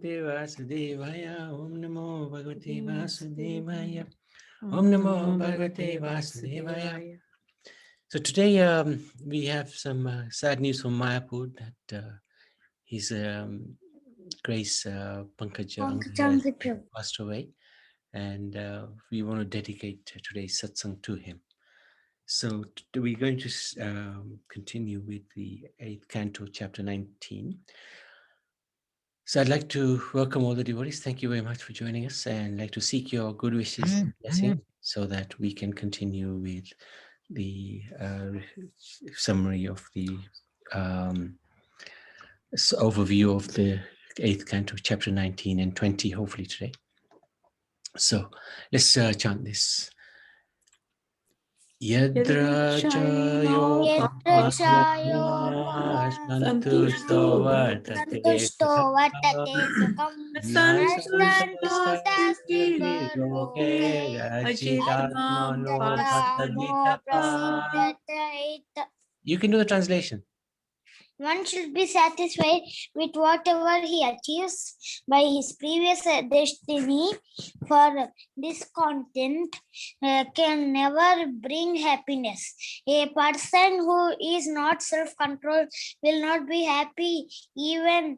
Vasudevaya, Om Namo Bhagavate Vasudevaya, Om Namo Bhagavate Vasudevaya. So today we have some sad news from Mayapur that his Grace Pankaj has passed away, and we want to dedicate today's satsang to him. So we're going to continue with the 8th Canto, chapter 19. So I'd like to welcome all the devotees. Thank you very much for joining us, and I'd like to seek your good wishes and blessing so that we can continue with the summary of the overview of the 8th Canto, chapter 19 and 20, hopefully today. So let's chant this. Yadra chayo santushto vartate nasantustasthi roge ajitatmano bhattadita. You can do the translation. One should be satisfied with whatever he achieves by his previous destiny, for discontent can never bring happiness. A person who is not self-controlled will not be happy even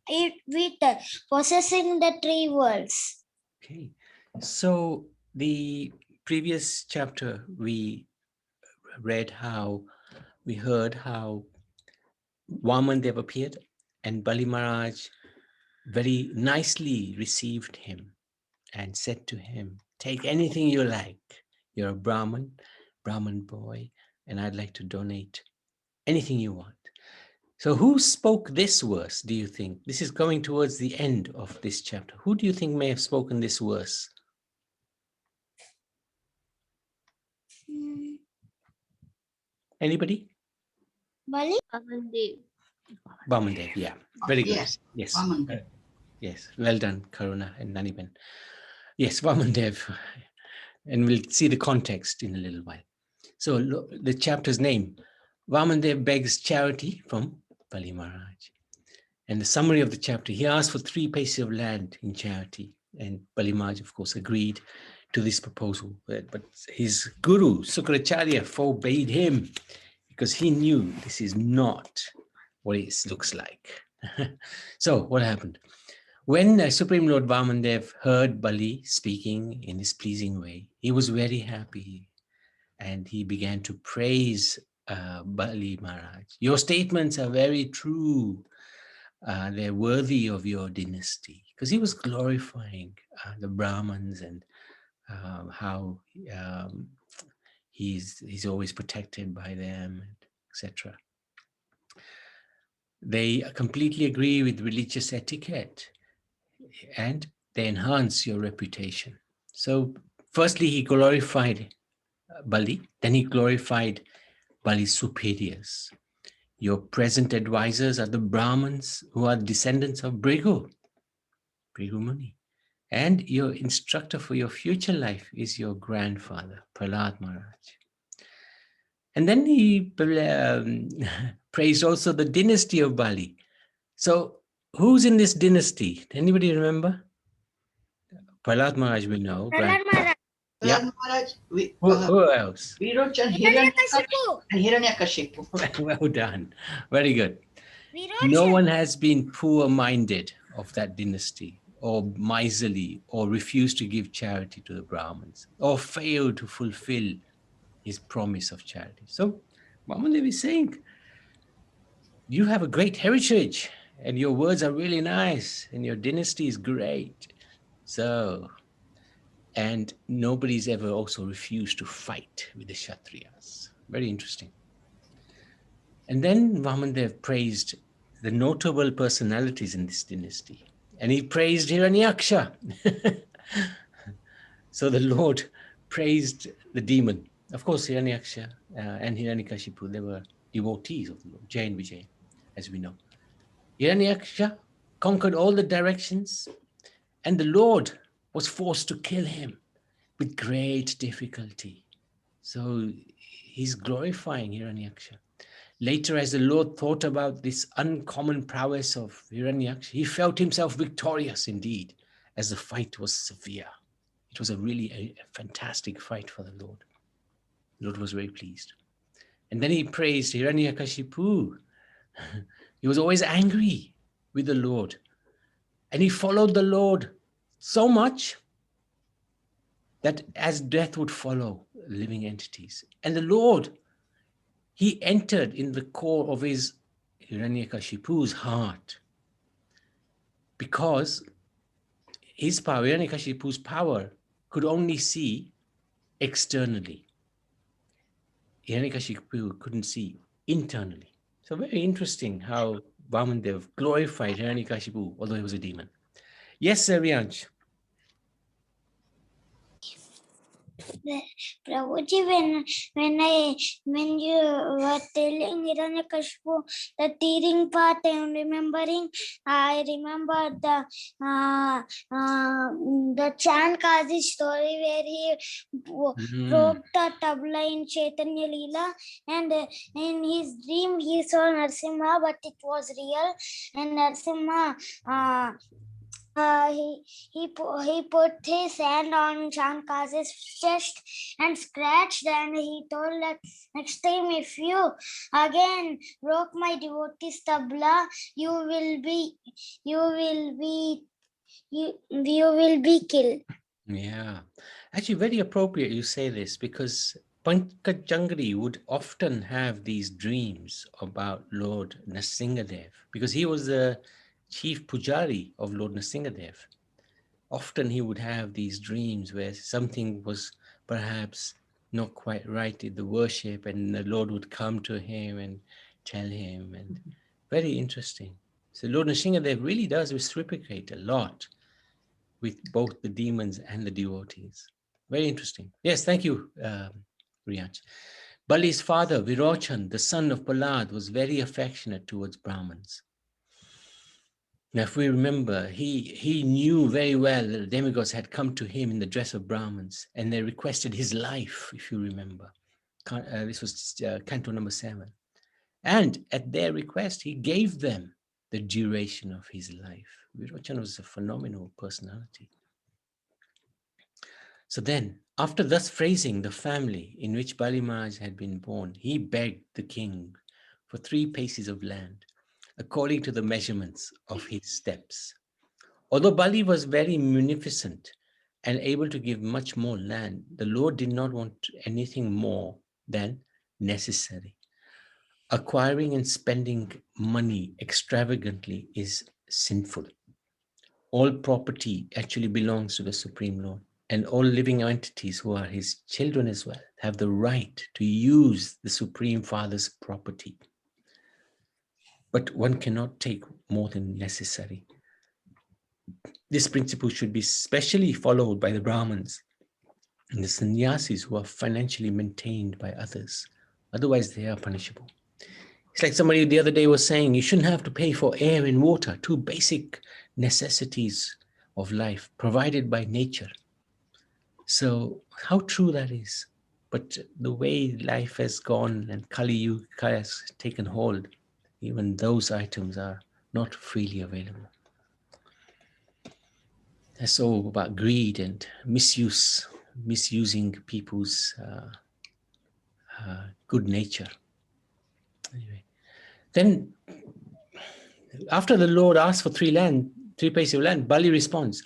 with possessing the three worlds. Okay, so the previous chapter we heard how Vamandev appeared and Bali Maharaj very nicely received him and said to him, take anything you like. You're a Brahman boy, and I'd like to donate anything you want. So who spoke this verse, do you think? This is going towards the end of this chapter. Who do you think may have spoken this verse? Anybody? Bali? Vamandev, yeah. Very good. Yes. Vamandev. Yes, well done, Karuna and Naniben. Yes, Vamandev. And we'll see the context in a little while. So the chapter's name, Vamandev begs charity from Bali Maharaj. And the summary of the chapter, he asked for 3 pieces of land in charity. And Bali Maharaj, of course, agreed to this proposal. But his guru, Sukracharya, forbade him because he knew this is not what it looks like. So what happened? When Supreme Lord Vamandev heard Bali speaking in this pleasing way, he was very happy and he began to praise Bali Maharaj. Your statements are very true. They're worthy of your dynasty, because he was glorifying the Brahmins and how he's always protected by them, etc. They completely agree with religious etiquette and they enhance your reputation. So firstly, he glorified Bali, then he glorified Bali's superiors. Your present advisors are the Brahmins who are descendants of Bhrigu Muni. And your instructor for your future life is your grandfather, Prahlad Maharaj. And then he praised also the dynasty of Bali. So who's in this dynasty? Anybody remember? Prahlad Maharaj, we know. Prahlad Maharaj. Yeah. Maharaj, Who else? Virochan and Hiranyakashipu. Well done. Very good. Virochan. No one has been poor-minded of that dynasty, or miserly, or refused to give charity to the Brahmins, or failed to fulfill his promise of charity. So Vamandev is saying, you have a great heritage, and your words are really nice, and your dynasty is great. So, and nobody's ever also refused to fight with the Kshatriyas. Very interesting. And then Vamandev praised the notable personalities in this dynasty. And he praised Hiranyaksha. So the Lord praised the demon. Of course, Hiranyaksha and Hiranyakashipu, they were devotees of the Lord, Jai and Vijay, as we know. Hiranyaksha conquered all the directions, and the Lord was forced to kill him with great difficulty. So he's glorifying Hiranyaksha. Later, as the Lord thought about this uncommon prowess of Hiranyaksha, he felt himself victorious indeed, as the fight was severe. It was really a fantastic fight for the Lord. The Lord was very pleased. And then he praised Hiranyakashipu. He was always angry with the Lord. And he followed the Lord so much that as death would follow living entities. And the Lord, he entered in the core of his Hiranyakashipu's heart, because his power, Hiranyakashipu's power, could only see externally. Hiranyakashipu couldn't see internally. So very interesting how Vamandev glorified Hiranyakashipu, although he was a demon. Yes, Rianch. Prabhuji, when you were telling Hiranyakashipu the tearing part, I'm remembering. I remember the Chankazi story where he broke the tabla in Chaitanya Leela, and in his dream he saw Narsimha, but it was real, and Narsimha. He put his hand on Shankazi's chest and scratched, and he told that next time if you again broke my devotee's tabla, you will be killed. Yeah, actually very appropriate you say this, because Pankaj Jangri would often have these dreams about Lord Nrsingadev, because he was the chief pujari of Lord Nrsingadev. Often he would have these dreams where something was perhaps not quite right in the worship, and the Lord would come to him and tell him, and very interesting. So Lord Nrsingadev really does reciprocate a lot with both the demons and the devotees. Very interesting. Yes, thank you, Riyaj. Bali's father, Virochan, the son of Prahlad, was very affectionate towards Brahmins. Now, if we remember, he knew very well that the demigods had come to him in the dress of Brahmins, and they requested his life, if you remember. This was Canto number 7. And at their request, he gave them the duration of his life. Virochan was a phenomenal personality. So then, after thus phrasing the family in which Bali Maharaj had been born, he begged the king for 3 paces of land, according to the measurements of his steps. Although Bali was very munificent and able to give much more land, the Lord did not want anything more than necessary. Acquiring and spending money extravagantly is sinful. All property actually belongs to the Supreme Lord, and all living entities who are his children as well have the right to use the Supreme Father's property. But one cannot take more than necessary. This principle should be specially followed by the Brahmins and the sannyasis who are financially maintained by others. Otherwise, they are punishable. It's like somebody the other day was saying, you shouldn't have to pay for air and water, 2 basic necessities of life provided by nature. So how true that is. But the way life has gone and Kali Yuga has taken hold, even those items are not freely available. That's all about greed and misusing people's good nature. Anyway, then after the Lord asked for 3 paces of land, Bali responds,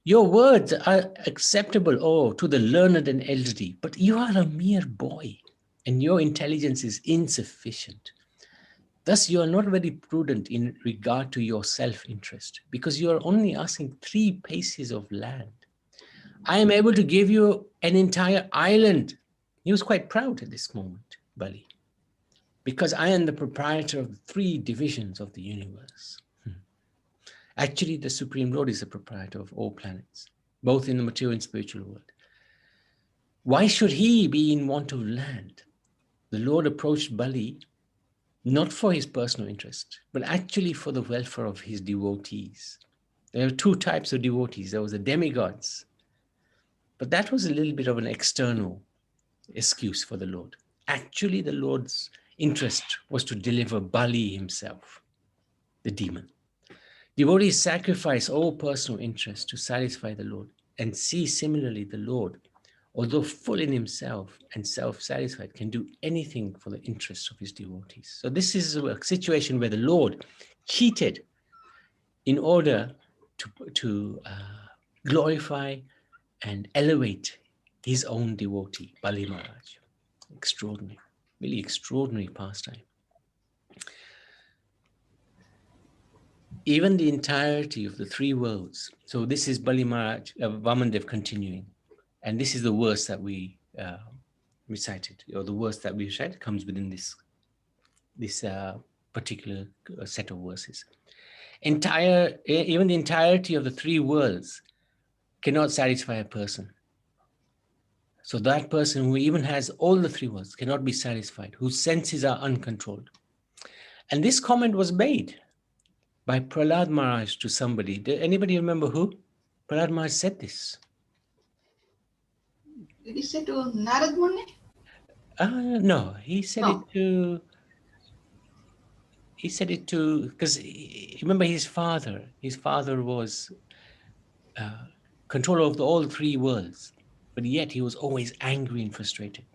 your words are acceptable, to the learned and elderly, but you are a mere boy and your intelligence is insufficient. Thus, you are not very prudent in regard to your self-interest, because you are only asking 3 paces of land. I am able to give you an entire island. He was quite proud at this moment, Bali, because I am the proprietor of the 3 divisions of the universe. Actually, the Supreme Lord is the proprietor of all planets, both in the material and spiritual world. Why should he be in want of land? The Lord approached Bali not for his personal interest, but actually for the welfare of his devotees. There are 2 types of devotees. There was the demigods, but that was a little bit of an external excuse for the Lord. Actually, the Lord's interest was to deliver Bali himself, the demon. Devotees sacrifice all personal interests to satisfy the Lord, and see similarly the Lord, although full in himself and self-satisfied, can do anything for the interests of his devotees. So this is a situation where the Lord cheated in order to glorify and elevate his own devotee, Bali Maharaj. Extraordinary, really extraordinary pastime. Even the entirety of the three worlds. So this is Bali Maharaj, Vamandev continuing. And this is the verse that we recited, or the verse that we recited comes within this particular set of verses. Even the entirety of the three worlds cannot satisfy a person. So that person who even has all the three worlds cannot be satisfied, whose senses are uncontrolled. And this comment was made by Prahlad Maharaj to somebody. Did anybody remember who? Prahlad Maharaj said this. Did he say to Narad Muni? No, he said it to. He said it to, because remember his father. His father was controller of all three worlds, but yet he was always angry and frustrated.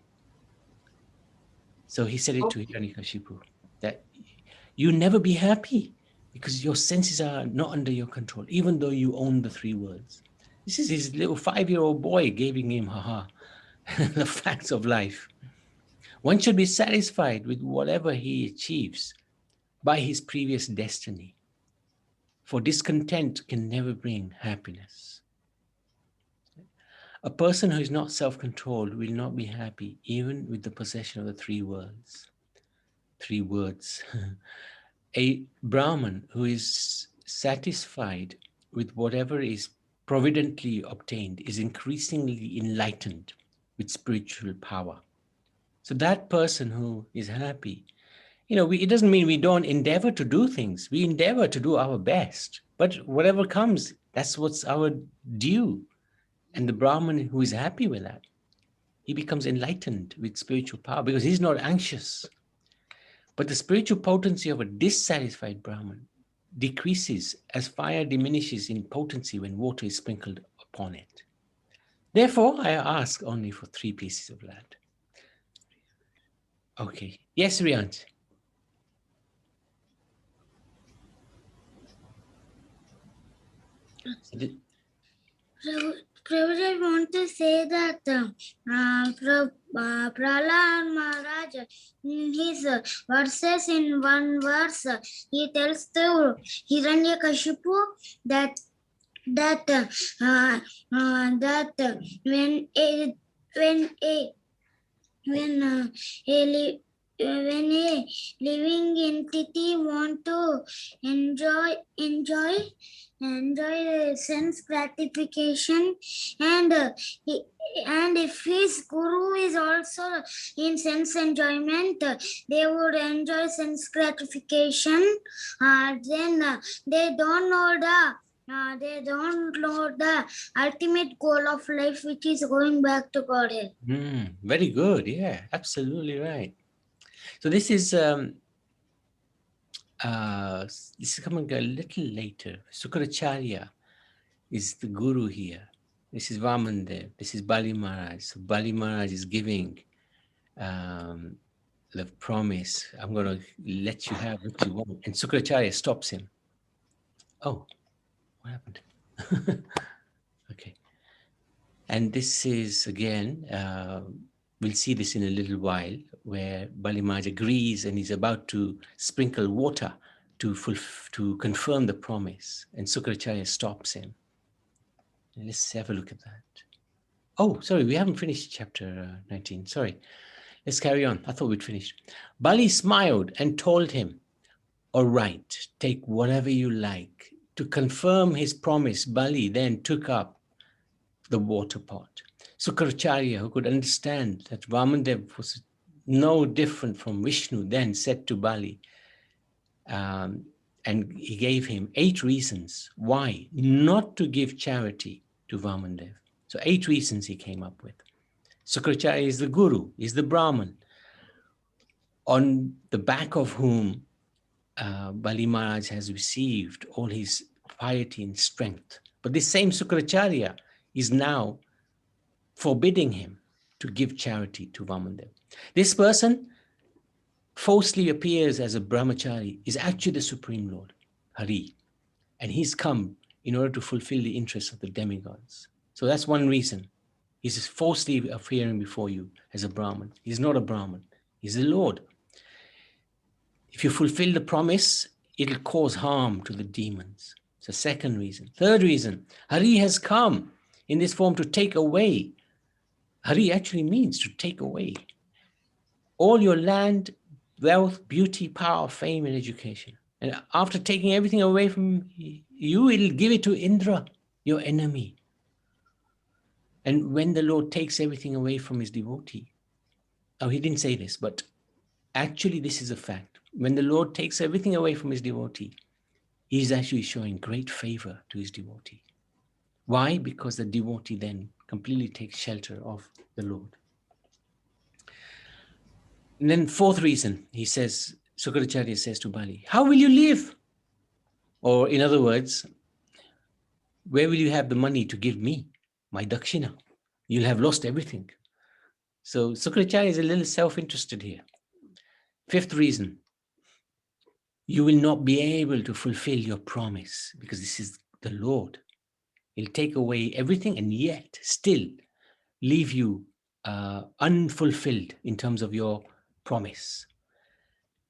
So he said it to Hiranyakashipu, that you never be happy because your senses are not under your control, even though you own the three worlds. This is his little 5-year-old boy giving him the facts of life. One should be satisfied with whatever he achieves by his previous destiny, for discontent can never bring happiness. A person who is not self-controlled will not be happy even with the possession of the three worlds. Three words. A Brahman who is satisfied with whatever is providently obtained is increasingly enlightened with spiritual power. So that person who is happy, it doesn't mean we don't endeavor to do things. We endeavor to do our best, but whatever comes, that's what's our due. And the Brahman who is happy with that, he becomes enlightened with spiritual power because he's not anxious. But the spiritual potency of a dissatisfied Brahman decreases as fire diminishes in potency when water is sprinkled upon it. Therefore, I ask only for 3 pieces of land. Okay. Yes, Riyant. Prabhuji, I want to say that Prahlad Maharaj, in his verses, in one verse, he tells to Hiranyakashipu that when a living entity want to enjoy sense gratification, and if his guru is also in sense enjoyment, they would enjoy sense gratification. Then they don't know the ultimate goal of life, which is going back to Godhead. Very good. Yeah, absolutely right. So this is coming a little later. Sukracharya is the guru here. This is Vamandev. This is Bali Maharaj. So Bali Maharaj is giving the promise, I'm going to let you have what you want. And Sukracharya stops him. Oh, what happened? Okay. And this is, again, we'll see this in a little while, where Bali Maharaj agrees and he's about to sprinkle water to confirm the promise. And Sukracharya stops him. And let's have a look at that. Oh, sorry, we haven't finished chapter 19. Sorry. Let's carry on. I thought we'd finished. Bali smiled and told him, all right, take whatever you like. To confirm his promise, Bali then took up the water pot. Sukracharya, who could understand that Vamandev was no different from Vishnu, then said to Bali, and he gave him 8 reasons why not to give charity to Vamandev. So 8 reasons he came up with. Sukracharya is the guru, is the Brahman. on the back of whom Bali Maharaj has received all his piety and strength. But this same Sukracharya is now forbidding him to give charity to Vamandev. This person falsely appears as a brahmachari, is actually the Supreme Lord, Hari. And he's come in order to fulfill the interests of the demigods. So that's one reason. He's falsely appearing before you as a Brahman. He's not a Brahman. He's the Lord. If you fulfill the promise, it'll cause harm to the demons. It's the second reason. Third reason, Hari has come in this form to take away. Hari actually means to take away all your land, wealth, beauty, power, fame, and education. And after taking everything away from you, it'll give it to Indra, your enemy. And when the Lord takes everything away from his devotee, oh, he didn't say this, but actually this is a fact. When the Lord takes everything away from his devotee, he's actually showing great favor to his devotee. Why? Because the devotee then completely takes shelter of the Lord. And then fourth reason, he says, Sukracharya says to Bali, how will you live? Or in other words, where will you have the money to give me my dakshina? You'll have lost everything. So Sukracharya is a little self-interested here. Fifth reason, you will not be able to fulfill your promise because this is the Lord. He'll take away everything and yet still leave you unfulfilled in terms of your promise.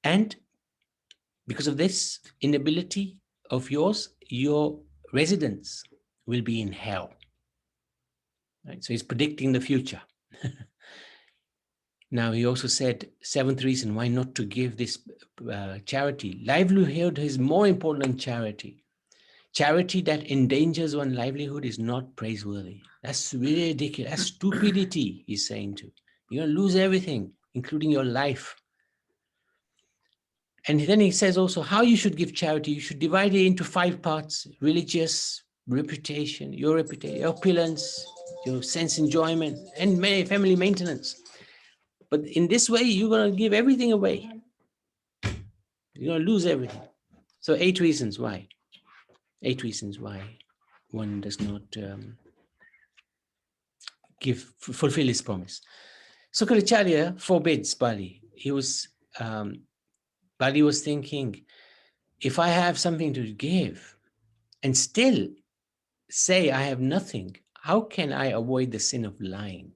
And because of this inability of yours, your residence will be in hell. Right? So he's predicting the future. Now, he also said, seventh reason why not to give this charity. Livelihood is more important than charity. Charity that endangers one's livelihood is not praiseworthy. That's ridiculous. That's stupidity, he's saying to. You're going to lose everything, including your life. And then he says also how you should give charity. You should divide it into 5 parts: religious, reputation, your opulence, your sense enjoyment, and family maintenance. But in this way, you're going to give everything away. You're going to lose everything. So 8 reasons why. 8 reasons why one does not fulfill his promise. Sukracharya forbids Bali. Bali was thinking, if I have something to give and still say I have nothing, how can I avoid the sin of lying?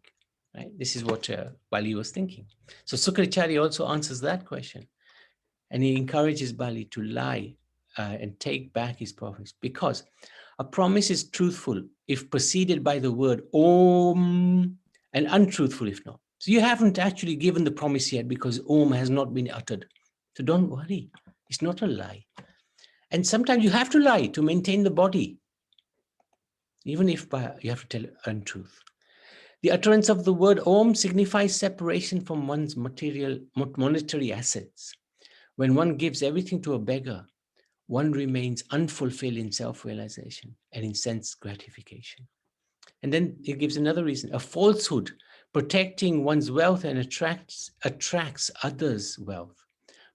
Right? This is what Bali was thinking. So Sukracharya also answers that question. And he encourages Bali to lie and take back his promise, because a promise is truthful if preceded by the word Om, and untruthful if not. So you haven't actually given the promise yet because Om has not been uttered. So don't worry, it's not a lie. And sometimes you have to lie to maintain the body, even if you have to tell untruth. The utterance of the word Om signifies separation from one's monetary assets. When one gives everything to a beggar, one remains unfulfilled in self-realization and in sense gratification. And then it gives another reason: a falsehood protecting one's wealth and attracts others' wealth.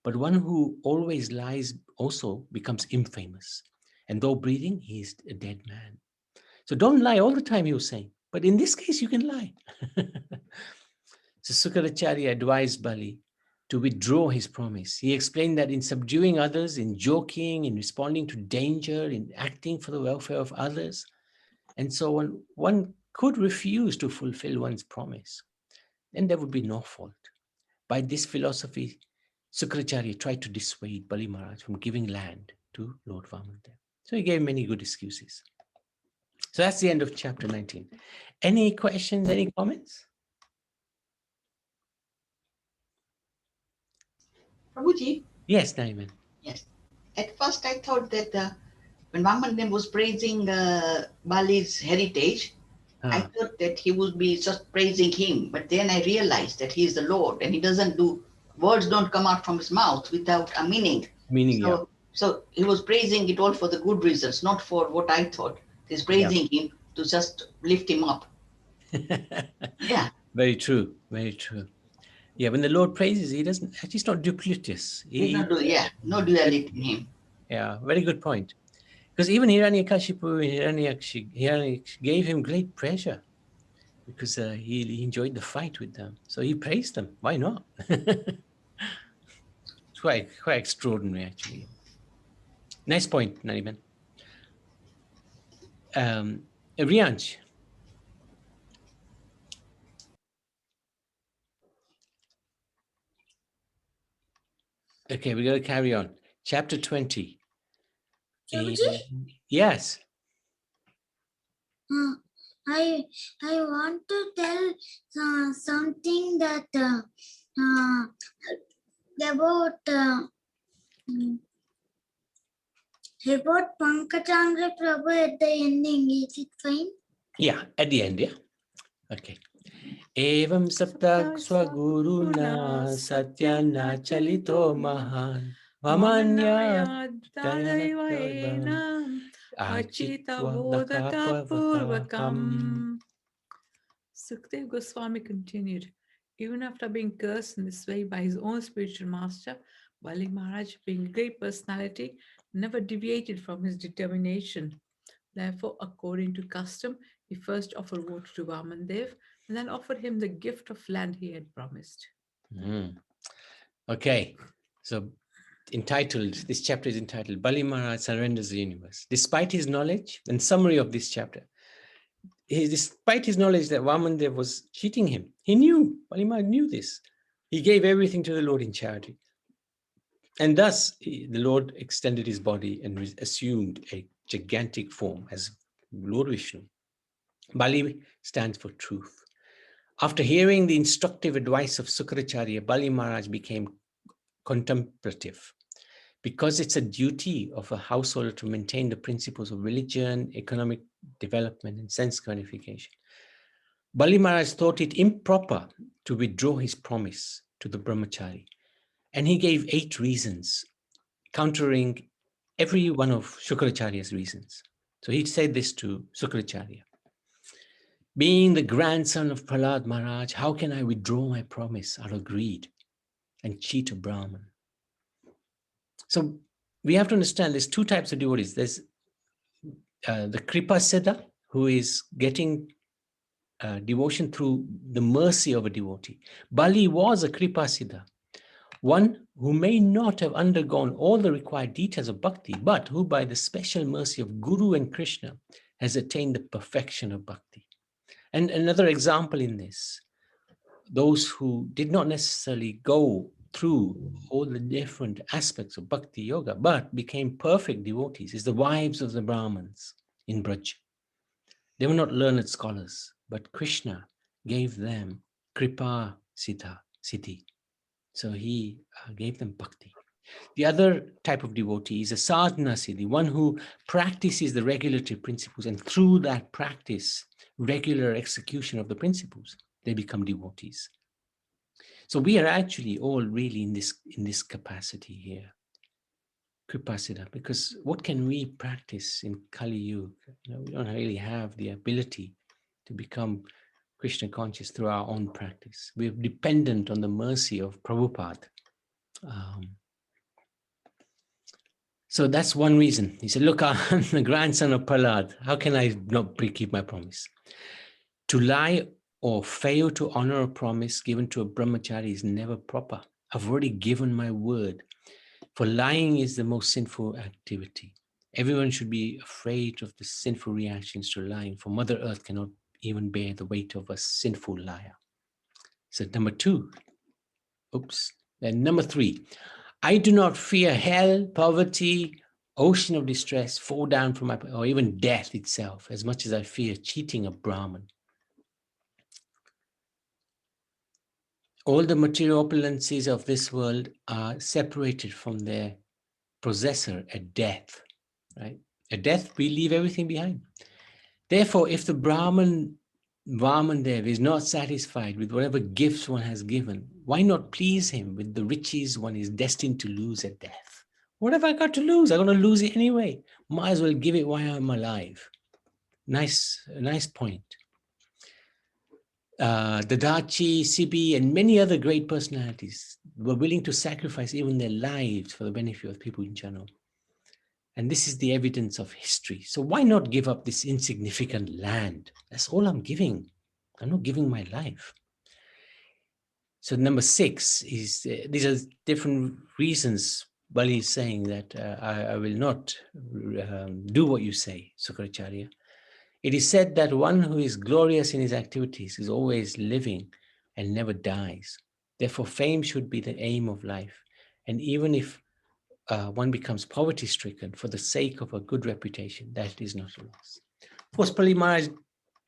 But one who always lies also becomes infamous. And though breathing, he is a dead man. So don't lie all the time, he was saying. But in this case, you can lie. So Sukracharya advised Bali to withdraw his promise. He explained that in subduing others, in joking, in responding to danger, in acting for the welfare of others, and so on, one could refuse to fulfill one's promise. Then there would be no fault. By this philosophy, Sukracharya tried to dissuade Bali Maharaj from giving land to Lord Vamandev. So he gave many good excuses. So that's the end of chapter 19. Any questions, any comments? Prabhuji, Yes, Naiman. yes. At first I thought that when Vamandev was praising Bali's heritage, I thought that he would be just praising him. But then I realized that he is the Lord and he doesn't words don't come out from his mouth without a meaning. So he was praising it all for the good reasons, not for what I thought. He's praising him to just lift him up. Yeah. Very true, very true. Yeah, when the Lord praises, he doesn't, he's not duplicitous. He's not no duality in him. Yeah, very good point. Because even Hiranyakashipu gave him great pleasure because he enjoyed the fight with them. So he praised them. Why not? It's quite extraordinary, actually. Nice point, Nariman. Rianch. Okay, we're going to carry on. Chapter 20. Yes. I want to tell something that about Pankajangre Prabhu at the ending. Is it fine? Yeah, at the end, yeah. Okay. Evam saptak swaguruna satyana chalito mahan vamanya dayavaenam achita vodaka purvakam. Sukhdev Goswami continued, even after being cursed in this way by his own spiritual master, Bali Maharaj, being a great personality, never deviated from his determination. Therefore, according to custom, he first offered water to Vamandev and then offered him the gift of land he had promised. Okay, so this chapter is entitled Bali Maharaj Surrenders the Universe. Despite his knowledge, and summary of this chapter, despite his knowledge that Vamandev was cheating him, Bali Maharaj knew this. He gave everything to the Lord in charity. And thus, the Lord extended his body and assumed a gigantic form as Lord Vishnu. Bali stands for truth. After hearing the instructive advice of Sukracharya, Bali Maharaj became contemplative. Because it's a duty of a householder to maintain the principles of religion, economic development, and sense gratification, Bali Maharaj thought it improper to withdraw his promise to the brahmachari. And he gave 8 reasons, countering every one of Shukracharya's reasons. So he said this to Sukracharya. Being the grandson of Prahlad Maharaj, how can I withdraw my promise out of greed and cheat a Brahman? So we have to understand there's 2 types of devotees. There's the Kripa Siddha, who is getting devotion through the mercy of a devotee. Bali was a Kripa Siddha, one who may not have undergone all the required details of bhakti, but who by the special mercy of Guru and Krishna has attained the perfection of bhakti. And another example in this, those who did not necessarily go through all the different aspects of bhakti yoga, but became perfect devotees, is the wives of the Brahmins in Braj. They were not learned scholars, but Krishna gave them Kripa Siddhi. So he gave them bhakti. The other type of devotee is a sadhana siddhi, one who practices the regulatory principles, and through that practice, regular execution of the principles, they become devotees. So we are actually all really in this capacity here, Kripasiddha, because what can we practice in Kali Yuga? We don't really have the ability to become Krishna conscious through our own practice. We're dependent on the mercy of Prabhupada. So that's one reason. He said, look, I'm the grandson of Prahlad. How can I not keep my promise? To lie or fail to honor a promise given to a brahmachari is never proper. I've already given my word. For lying is the most sinful activity. Everyone should be afraid of the sinful reactions to lying, for Mother Earth cannot even bear the weight of a sinful liar. So number 2. Then number 3. I do not fear hell, poverty, ocean of distress, fall down from my, or even death itself, as much as I fear cheating a Brahman. All the material opulences of this world are separated from their possessor at death, right? At death, we leave everything behind. Therefore, if the Brahman Vamandev is not satisfied with whatever gifts one has given, why not please him with the riches one is destined to lose at death? What have I got to lose? I'm going to lose it anyway. Might as well give it while I'm alive. Nice point. Dadachi, Sibi, and many other great personalities were willing to sacrifice even their lives for the benefit of people in general. And this is the evidence of history. So why not give up this insignificant land? That's all I'm giving. I'm not giving my life. So number 6 is, these are different reasons Bali is saying that I will not do what you say, Sukracharya. It is said that one who is glorious in his activities is always living and never dies. Therefore, fame should be the aim of life. And even if one becomes poverty-stricken for the sake of a good reputation, that is not a loss. Of course, Pali Maharaj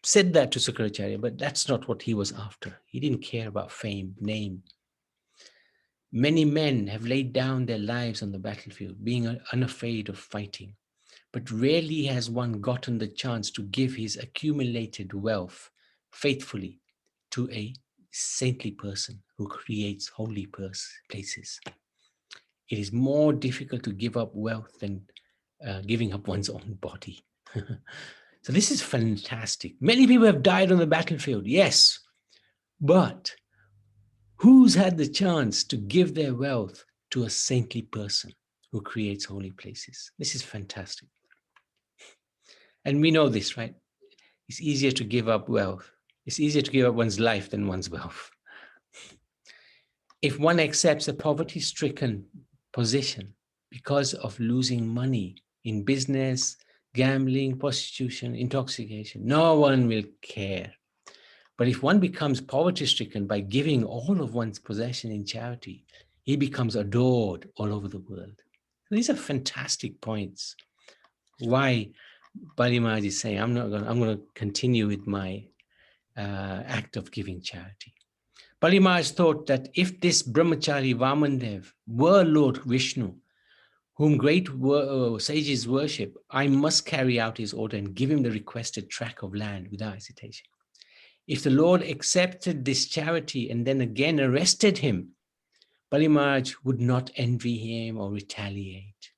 said that to Sukracharya, but that's not what he was after. He didn't care about fame, name. Many men have laid down their lives on the battlefield, being unafraid of fighting. But rarely has one gotten the chance to give his accumulated wealth faithfully to a saintly person who creates holy places. It is more difficult to give up wealth than giving up one's own body. So this is fantastic. Many people have died on the battlefield, yes, but who's had the chance to give their wealth to a saintly person who creates holy places? This is fantastic. And we know this, right? It's easier to give up wealth. It's easier to give up one's life than one's wealth. If one accepts a poverty-stricken position because of losing money in business, gambling, prostitution, intoxication, no one will care. But if one becomes poverty-stricken by giving all of one's possession in charity, he becomes adored all over the world. So these are fantastic points. Why Bali Maharaj is saying, I'm going to continue with my act of giving charity. Bali Maharaj thought that if this brahmachari Vamandev were Lord Vishnu, whom great sages worship, I must carry out his order and give him the requested tract of land without hesitation. If the Lord accepted this charity and then again arrested him, Bali Maharaj would not envy him or retaliate.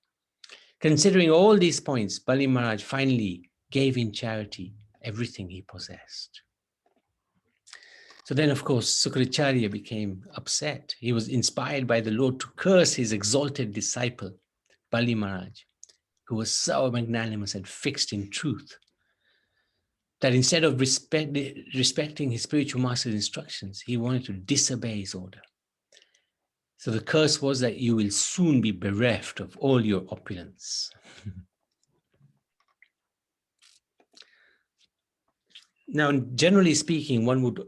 Considering all these points, Bali Maharaj finally gave in charity everything he possessed. So then, of course, Sukracharya became upset. He was inspired by the Lord to curse his exalted disciple, Bali Maharaj, who was so magnanimous and fixed in truth, that instead of respecting his spiritual master's instructions, he wanted to disobey his order. So the curse was that you will soon be bereft of all your opulence. Now, generally speaking, one would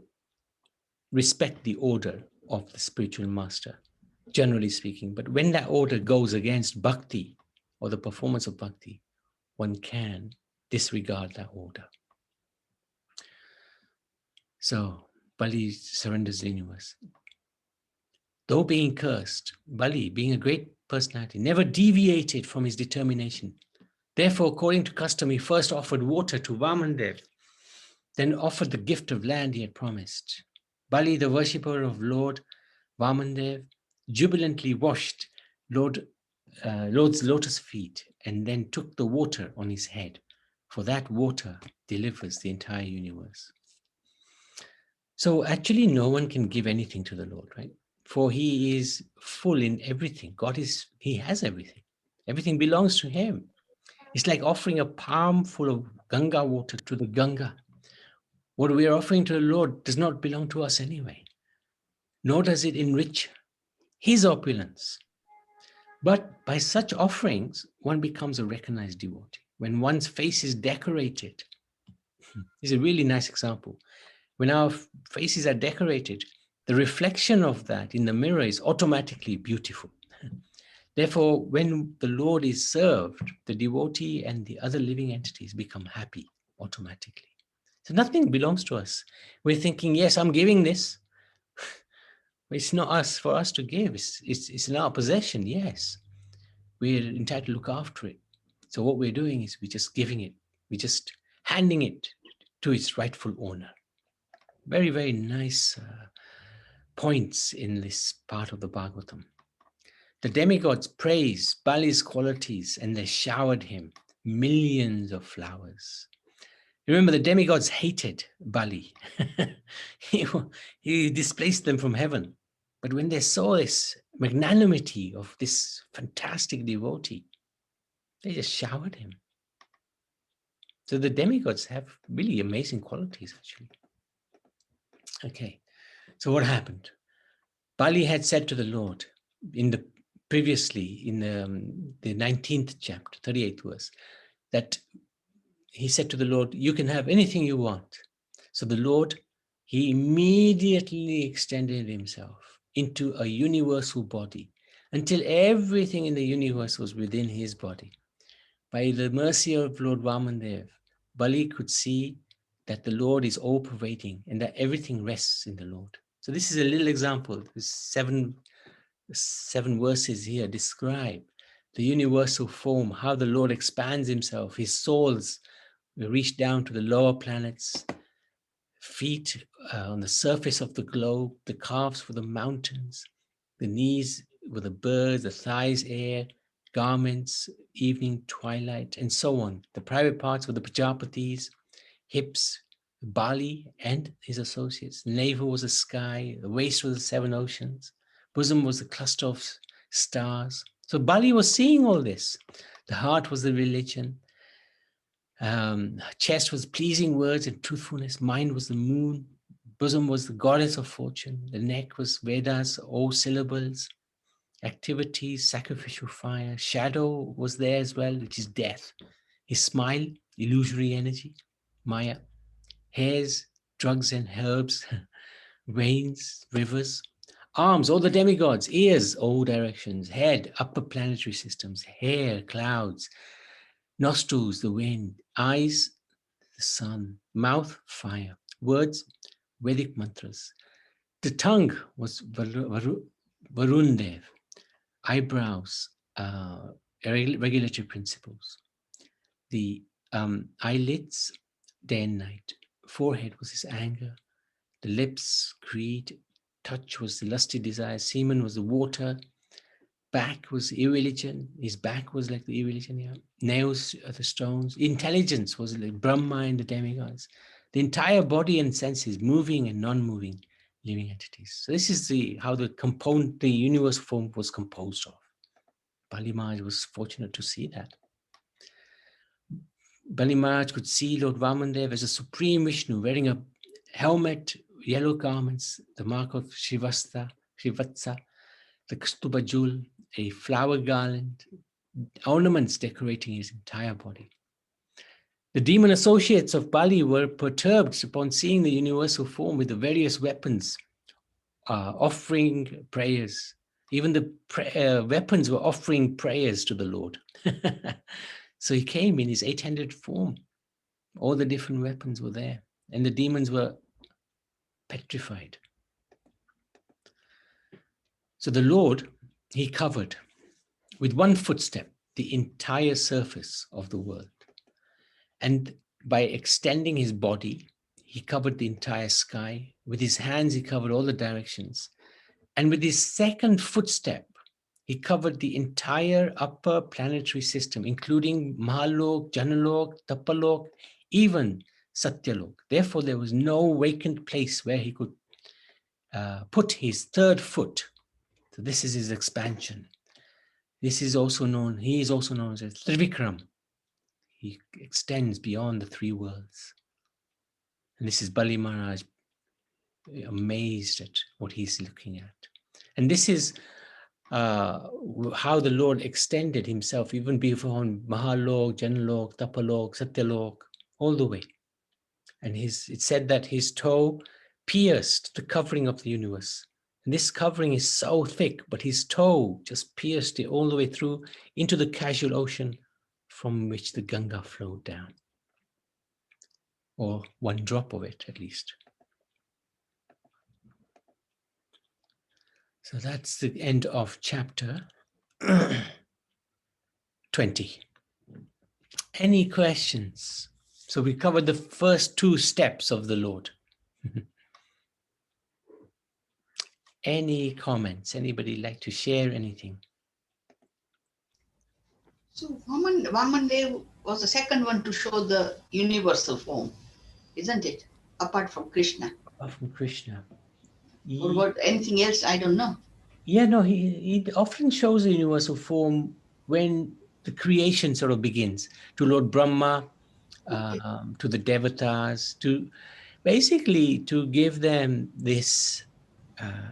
respect the order of the spiritual master, generally speaking. But when that order goes against bhakti or the performance of bhakti, one can disregard that order. So Bali surrenders the universe. Though being cursed, Bali, being a great personality, never deviated from his determination. Therefore, according to custom, he first offered water to Vamandev, then offered the gift of land he had promised. Bali, the worshipper of Lord Vamandev, jubilantly washed Lord's lotus feet and then took the water on his head, for that water delivers the entire universe. So actually no one can give anything to the Lord, right? For he is full in everything. He has everything. Everything belongs to him. It's like offering a palm full of Ganga water to the Ganga. What we are offering to the Lord does not belong to us anyway, nor does it enrich his opulence. But by such offerings, one becomes a recognized devotee. When one's face is decorated, this is a really nice example. When our faces are decorated, the reflection of that in the mirror is automatically beautiful. Therefore, when the Lord is served, the devotee and the other living entities become happy automatically. So nothing belongs to us. We're thinking, yes, I'm giving this. It's not for us to give. It's in our possession, yes. We're entitled to look after it. So what we're doing is we're just giving it. We're just handing it to its rightful owner. Very, very nice points in this part of the Bhagavatam. The demigods praised Bali's qualities and they showered him millions of flowers. Remember, the demigods hated Bali. he displaced them from heaven. But when they saw this magnanimity of this fantastic devotee, they just showered him. So the demigods have really amazing qualities, actually. Okay, so what happened? Bali had said to the Lord previously in the 19th chapter, 38th verse, that he said to the Lord, you can have anything you want. So the Lord, he immediately extended himself into a universal body until everything in the universe was within his body. By the mercy of Lord Vamandev, Bali could see that the Lord is all-pervading and that everything rests in the Lord. So this is a little example. There's seven verses here describe the universal form, how the Lord expands himself. His souls will reach down to the lower planets, feet on the surface of the globe, the calves for the mountains, the knees were the birds, the thighs air, garments, evening, twilight, and so on. The private parts were the Prajapatis, hips, Bali and his associates. The navel was the sky, the waist was the seven oceans, bosom was the cluster of stars. So Bali was seeing all this. The heart was the religion. Chest was pleasing words and truthfulness. Mind was the moon. Bosom was the goddess of fortune. The neck was Vedas, all syllables. Activities, sacrificial fire. Shadow was there as well, which is death. His smile, illusory energy, Maya. Hairs, drugs and herbs. Rains, rivers. Arms, all the demigods. Ears, all directions. Head, upper planetary systems. Hair, clouds. Nostrils, the wind. Eyes, the sun. Mouth, fire. Words, Vedic mantras. The tongue was Varundev. Eyebrows, regulatory principles. The eyelids, day and night. Forehead was his anger. The lips, greed. Touch was the lusty desire. Semen was the water. Back was irreligion. His back was like the irreligion. Yeah. Nails are the stones. Intelligence was like Brahma and the demigods. The entire body and senses, moving and non-moving living entities. So this is how the universe form was composed of. Bali Maharaj was fortunate to see that. Bali Maharaj could see Lord Vamandev as a supreme Vishnu wearing a helmet, yellow garments, the mark of Shivatsa, the Kastuba jewel, a flower garland, ornaments decorating his entire body. The demon associates of Bali were perturbed upon seeing the universal form with the various weapons, offering prayers. Even the weapons were offering prayers to the Lord. So he came in his 800 form. All the different weapons were there, and the demons were petrified. So the Lord, he covered with one footstep the entire surface of the world. And by extending his body, he covered the entire sky. With his hands, he covered all the directions. And with his second footstep, he covered the entire upper planetary system, including Mahalok, Janalok, Tapalok, even Satyalok. Therefore, there was no vacant place where he could put his third foot. So this is his expansion. This is also known, he is also known as Trivikram. He extends beyond the three worlds. And this is Bali Maharaj amazed at what he's looking at. And this is how the Lord extended himself even beyond Mahalok, Janalok, Tapalok, Satyalok, all the way. And it said that his toe pierced the covering of the universe. And this covering is so thick, but his toe just pierced it all the way through into the casual ocean from which the Ganga flowed down. Or one drop of it, at least. So that's the end of chapter 20. Any questions? So we covered the first two steps of the Lord. Any comments? Anybody like to share anything? So Vamandev was the second one to show the universal form, isn't it? Apart from Krishna. From Krishna. Or what, anything else? I don't know. Yeah, no, he often shows the universal form when the creation sort of begins, to Lord Brahma, Okay. to the devatas, to basically to give them this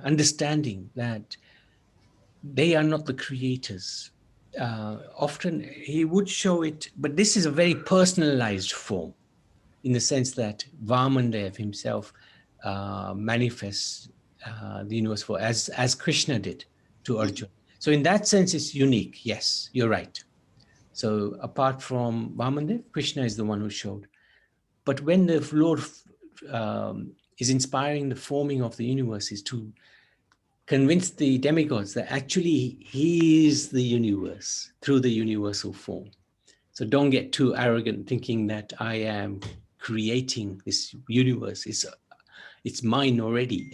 understanding that they are not the creators. Often he would show it, but this is a very personalized form in the sense that Vamandev himself manifests the universe for as Krishna did to Arjuna. So in that sense, it's unique. Yes, you're right. So apart from Vamandev, Krishna is the one who showed. But when the Lord is inspiring the forming of the universe, is to convince the demigods that actually he is the universe through the universal form. So don't get too arrogant thinking that I am creating this universe. It's mine already.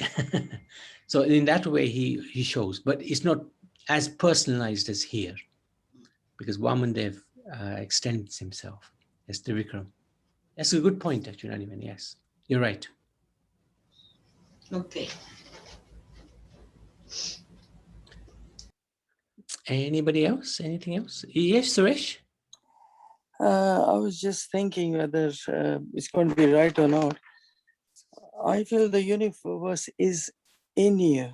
So in that way, he shows, but it's not as personalized as here, because Vamandev extends himself as Trivikram. That's a good point, actually, Naniman. Yes, you're right. Okay. Anybody else? Anything else? Yes, Suresh? I was just thinking whether it's going to be right or not. I feel the universe is in you.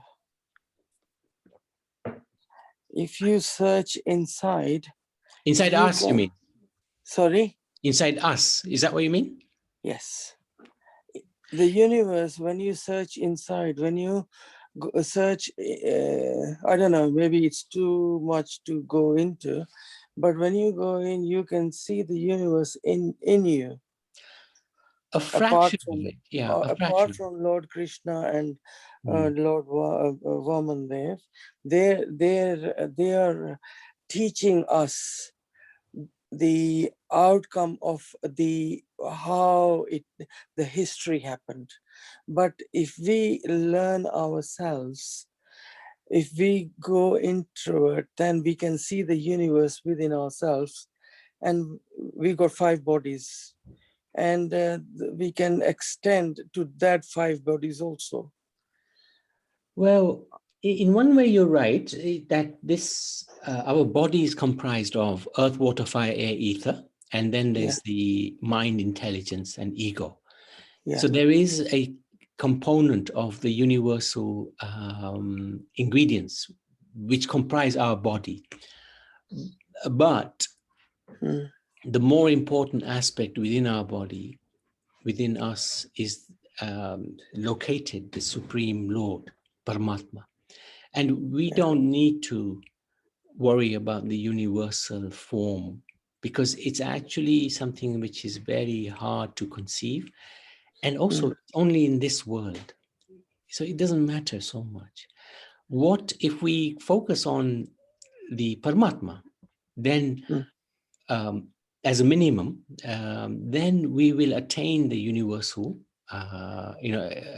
If you search inside, Inside us, you mean? Sorry? Inside us. Is that what you mean? Yes. The universe, when you search inside, when you search, I don't know, maybe it's too much to go into, but when you go in, you can see the universe in you. A fraction of it. Yeah, a fraction. Apart from Lord Krishna and Lord Vamandev, they are teaching us the outcome of how the history happened. But if we learn ourselves, if we go into it, then we can see the universe within ourselves, and we got 5 bodies, and we can extend to that 5 bodies also. Well, in one way, you're right, that this, our body is comprised of earth, water, fire, air, ether, and then there's the mind, intelligence, and ego. Yeah. So there is a component of the universal ingredients which comprise our body. But the more important aspect within our body, within us, is located the Supreme Lord, Paramatma. And we don't need to worry about the universal form, because it's actually something which is very hard to conceive, and also only in this world. So it doesn't matter so much. What if we focus on the Paramatma, then as a minimum, then we will attain the universal,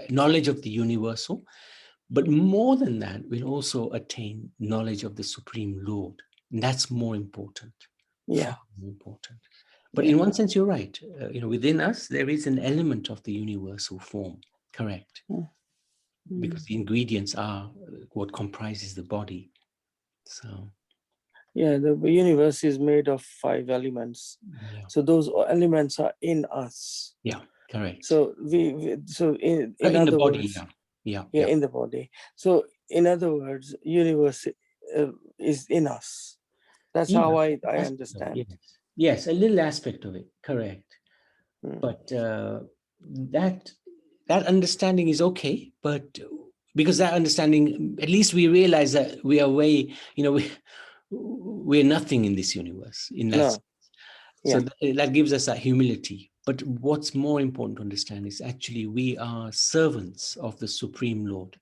knowledge of the universal. But more than that, we'll also attain knowledge of the Supreme Lord. And that's more important. Yeah. Far more important. But in one sense, you're right. Within us, there is an element of the universal form. Correct. Because the ingredients are what comprises the body. So. Yeah, the universe is made of 5 elements. Yeah. So those elements are in us. Yeah, correct. So in in other the body, words, yeah, in the body. So in other words, universe is in us. That's how I understand. Yes, a little aspect of it, correct. But that understanding is okay, but because that understanding, at least we realize that we are we're nothing in this universe. In that sense. So that gives us that humility. But what's more important to understand is actually we are servants of the Supreme Lord.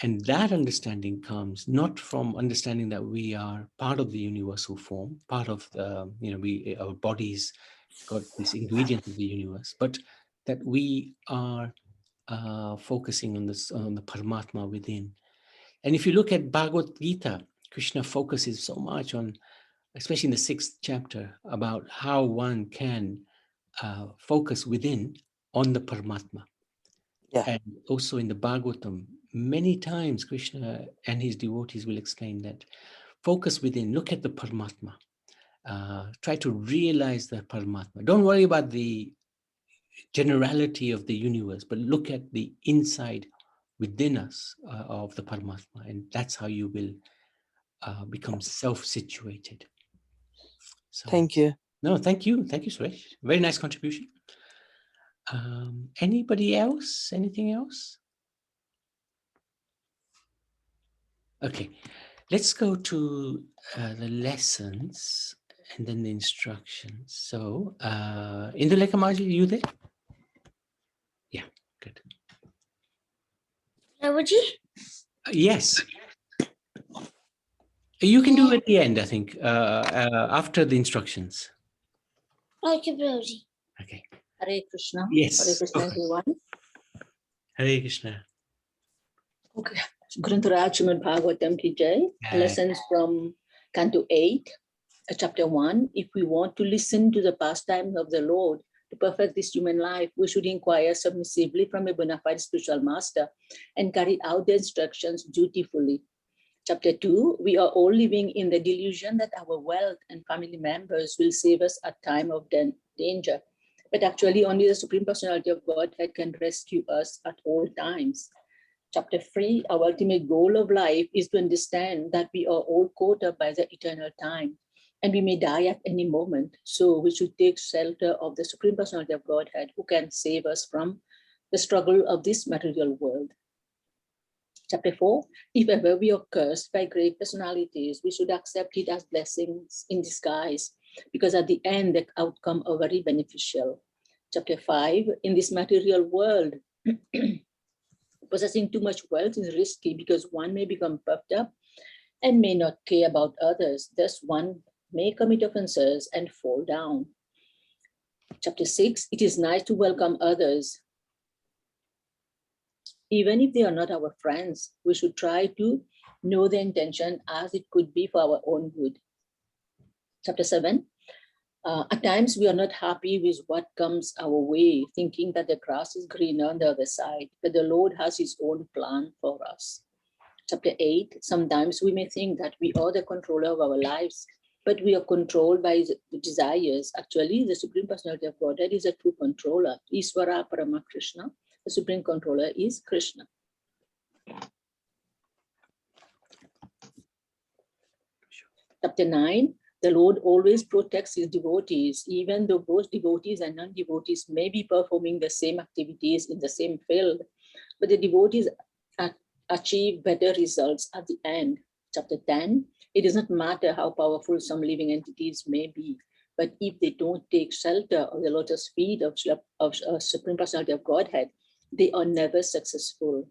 And that understanding comes not from understanding that we are part of the universal form, part of the, our bodies got this ingredient of the universe, but that we are focusing on the Paramatma within. And if you look at Bhagavad Gita, Krishna focuses so much on especially in the 6th chapter, about how one can focus within on the Paramatma. Yeah. And also in the Bhagavatam, many times Krishna and his devotees will explain that focus within, look at the Paramatma, try to realize the Paramatma. Don't worry about the generality of the universe, but look at the inside within us of the Paramatma, and that's how you will become self-situated. So, Thank you. no, thank you, Suresh. Very nice contribution. Anybody else? Anything else? Okay, let's go to the lessons and then the instructions. So, Indulekha Maji, you there? Yeah, good. Prabhuji? Yes. You can do it at the end, I think, after the instructions. Okay, Prabhuji. Okay. Hare Krishna. Yes. Hare Krishna, Okay. everyone. Hare Krishna. Okay. Grantharaj Srimad Bhagavatam ki jai. Lessons from Canto 8, Chapter 1. If we want to listen to the pastimes of the Lord to perfect this human life, we should inquire submissively from a bona fide spiritual master and carry out the instructions dutifully. Chapter 2, we are all living in the delusion that our wealth and family members will save us at time of danger. But actually, only the Supreme Personality of Godhead can rescue us at all times. Chapter 3, our ultimate goal of life is to understand that we are all caught up by the eternal time and we may die at any moment. So we should take shelter of the Supreme Personality of Godhead who can save us from the struggle of this material world. Chapter 4, if ever we are cursed by great personalities, we should accept it as blessings in disguise, because at the end, the outcome are very beneficial. Chapter 5, in this material world, possessing too much wealth is risky because one may become puffed up and may not care about others. Thus, one may commit offenses and fall down. Chapter 6, it is nice to welcome others. Even if they are not our friends, we should try to know their intention as it could be for our own good. Chapter 7, at times we are not happy with what comes our way, thinking that the grass is greener on the other side, but the Lord has his own plan for us. Chapter 8, sometimes we may think that we are the controller of our lives, but we are controlled by the desires. Actually, the Supreme Personality of Godhead is a true controller. Isvara Parama Krishna. The Supreme Controller is Krishna. Chapter 9, the Lord always protects his devotees, even though both devotees and non-devotees may be performing the same activities in the same field, but the devotees achieve better results at the end. Chapter 10, it does not matter how powerful some living entities may be, but if they don't take shelter of the lotus feet of Supreme Personality of Godhead, they are never successful.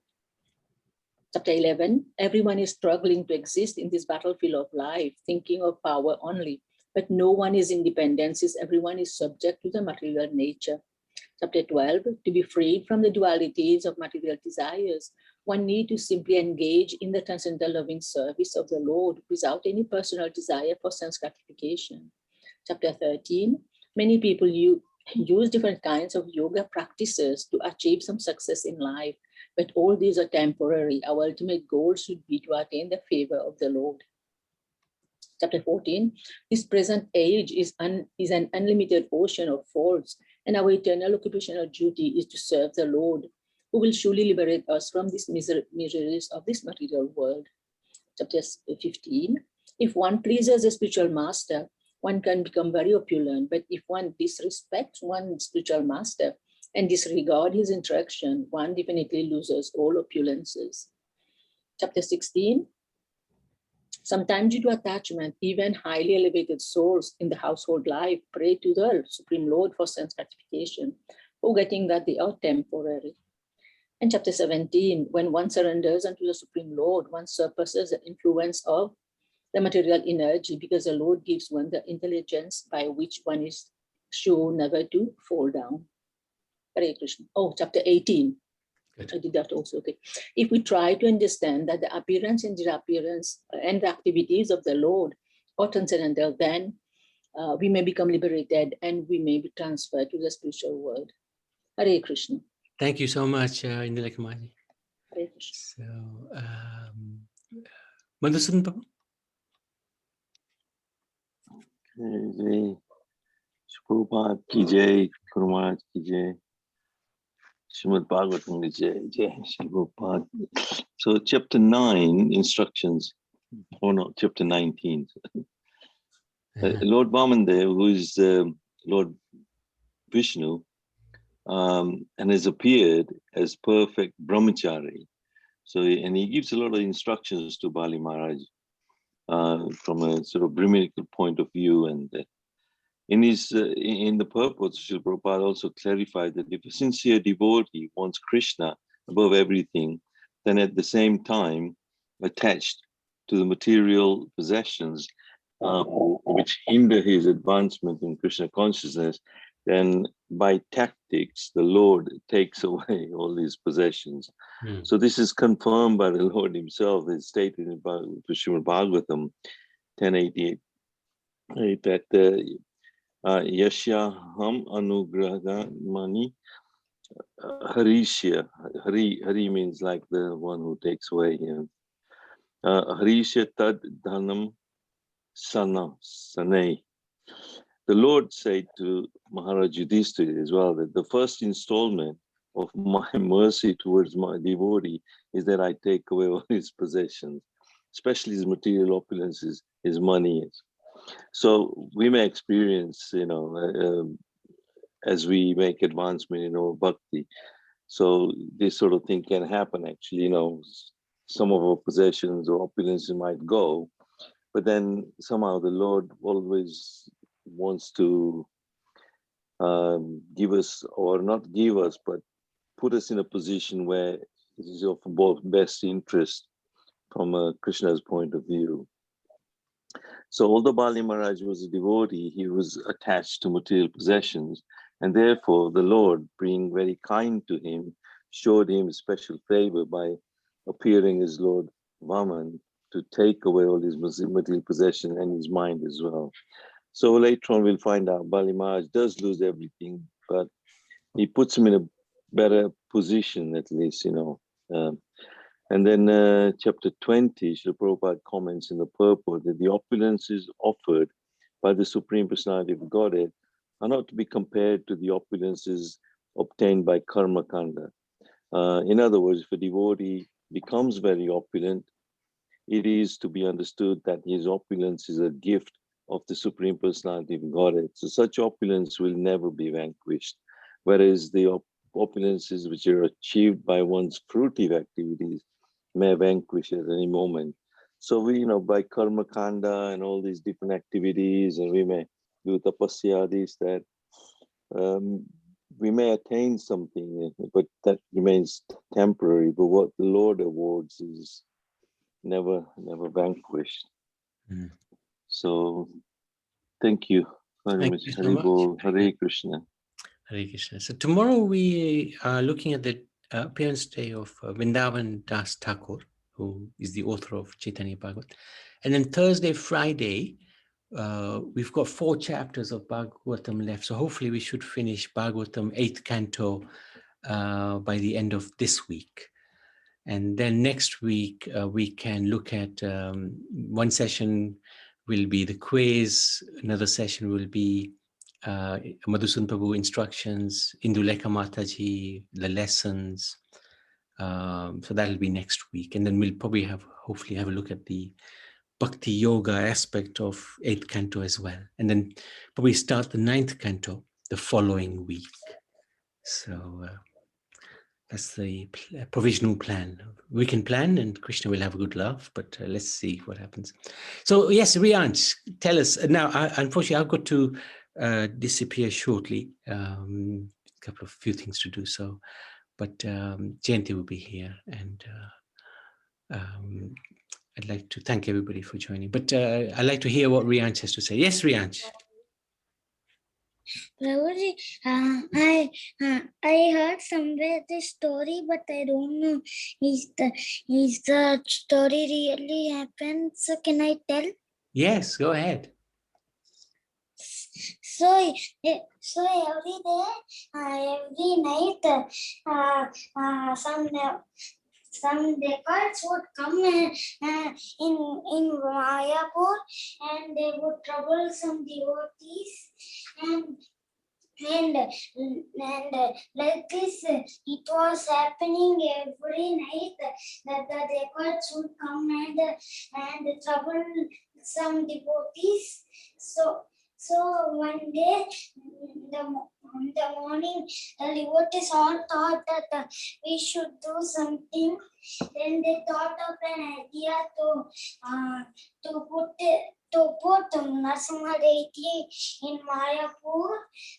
Chapter 11, everyone is struggling to exist in this battlefield of life, thinking of power only, but no one is independent since everyone is subject to the material nature. Chapter 12, to be freed from the dualities of material desires, one need to simply engage in the transcendental loving service of the Lord without any personal desire for sense gratification. Chapter 13, many people use different kinds of yoga practices to achieve some success in life, but all these are temporary. Our ultimate goal should be to attain the favor of the Lord. Chapter 14, this present age is an unlimited ocean of faults, and our eternal occupational duty is to serve the Lord, who will surely liberate us from these miseries of this material world. Chapter 15, if one pleases a spiritual master, one can become very opulent, but if one disrespects one's spiritual master and disregard his instruction, one definitely loses all opulences. Chapter 16, sometimes due to attachment, even highly elevated souls in the household life pray to the Supreme Lord for sense gratification, forgetting that they are temporary. And chapter 17, when one surrenders unto the Supreme Lord, one surpasses the influence of the material energy, because the Lord gives one the intelligence by which one is sure never to fall down. Hare Krishna. Oh, chapter 18. Good. I did that also. Okay. If we try to understand that the appearance and disappearance and the activities of the Lord or transcendental, then we may become liberated and we may be transferred to the spiritual world. Hare Krishna. Thank you so much, Indira Kumarji. Hare Krishna. So, Madhusudan Prabhu? Jai Prabhupada ki jai, Guru Maharaj ki jai, Srimad Bhagavatam ki jai, jai Shri Prabhupada. So chapter 9, instructions, or no, chapter 19. Lord Vamandev, who is Lord Vishnu, and has appeared as perfect brahmachari. So, and he gives a lot of instructions to Bali Maharaj from a sort of Brahminical point of view. And in the purport, Srila Prabhupada also clarified that if a sincere devotee wants Krishna above everything, then at the same time attached to the material possessions which hinder his advancement in Krishna consciousness, then by tactics, the Lord takes away all these possessions. So this is confirmed by the Lord himself. It's stated in Srimad Bhagavatam 10:88 that Yashyaham anugraha mani Harishya. Hari means like the one who takes away. Harishya tad dhanam sanay. The Lord said to Maharaj Yudhishthira as well that the first installment of my mercy towards my devotee is that I take away all his possessions, especially his material opulences, his money. So we may experience, as we make advancement in our bhakti. So this sort of thing can happen actually, some of our possessions or opulences might go, but then somehow the Lord always wants to give us, or not give us, but put us in a position where it is of both best interest from Krishna's point of view. So although Bali Maharaj was a devotee, he was attached to material possessions, and therefore the Lord, being very kind to him, showed him special favor by appearing as Lord Vaman to take away all his material possession and his mind as well. So later on we'll find out Bali Maharaj does lose everything, but he puts him in a better position at least, And then chapter 20, Srila Prabhupada comments in the purport that the opulences offered by the Supreme Personality of Godhead are not to be compared to the opulences obtained by karma kanda. In other words, if a devotee becomes very opulent, it is to be understood that his opulence is a gift of the Supreme Personality of Godhead. So such opulence will never be vanquished. Whereas the opulences which are achieved by one's fruitive activities may vanquish at any moment. So we, by karma kanda and all these different activities, and we may do tapasyadis, that we may attain something, but that remains temporary. But what the Lord awards is never vanquished. So thank you very much. So much. Hare Krishna. Hare Krishna. So tomorrow we are looking at the appearance day of Vrindavan Das Thakur, who is the author of Chaitanya Bhagavat. And then Thursday, Friday, we've got 4 chapters of Bhagavatam left. So hopefully we should finish Bhagavatam 8th canto by the end of this week. And then next week, we can look at one session will be the quiz. Another session will be Madhusudan Prabhu instructions, Indulekha Mataji, the lessons. So that'll be next week. And then we'll probably hopefully have a look at the Bhakti Yoga aspect of 8th canto as well. And then probably start the 9th canto the following week. So that's the provisional plan. We can plan and Krishna will have a good laugh, but let's see what happens. So yes, Rianch, tell us. Now, unfortunately, I've got to disappear shortly. A few things to do. So, but Jayanti will be here, and I'd like to thank everybody for joining. But I'd like to hear what Rianch has to say. Yes, Rianch. Prabhuji, I heard somewhere this story, but I don't know is the story really happened. So can I tell? Yes, go ahead. So every day, every night, some deckers would come in Mayapur, and they would trouble some devotees, and like this, it was happening every night that the deckers would come and trouble some devotees. So one day, in the morning, the devotees all thought that we should do something. Then they thought of an idea to put Narasimha deity in Mayapur.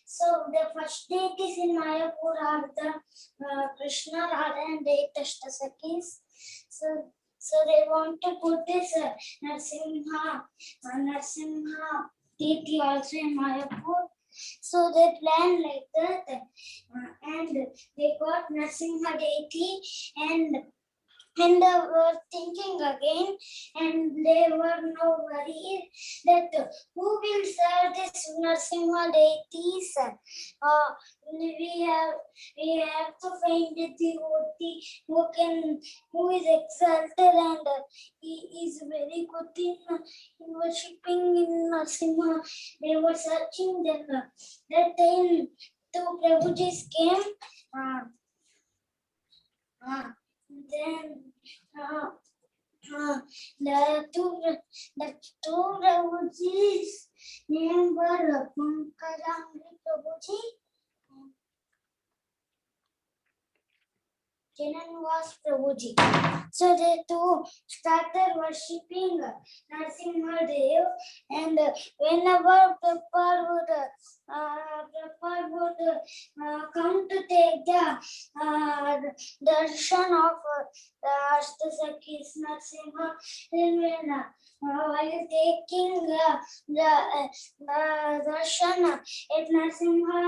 So the first deities in Mayapur are the Krishna, Radha, and 8 Ashtasakis. So they want to put this Narasimha deity also in Mayapur. So they planned like that, and they got Narasimha deity, and they were thinking again, and they were now worried that who will serve this Narasimha deities? We have to find a devotee who is exalted, and he is very good in worshipping in Narasimha. They were searching. Then that time two Prabhujis came. Then the two Prabhujis name were Pankajangri Prabhuji, Jananwas Prabhuji. So they two started worshipping Narasimha Dev, and whenever Prabhupada would come to take the darshan of the Ashtasakis Narasimha, then when while taking the darshan at Narasimha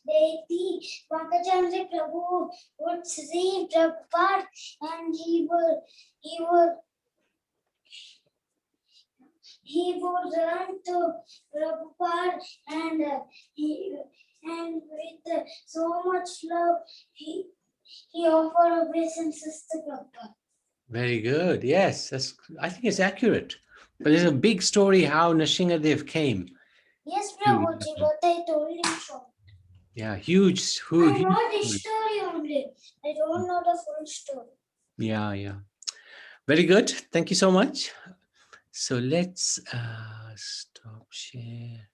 deity, Pankajangri Prabhu would see Prabhupada, and he would run to Prabhupada, and with so much love he offered obeisances to Prabhupada. Very good. Yes, I think it's accurate. But there's a big story how Nrsimhadev came. Yes, Prabhuji, but I told him so. Yeah, huge. I know the story only. I don't know the full story. Yeah. Very good. Thank you so much. So let's stop share.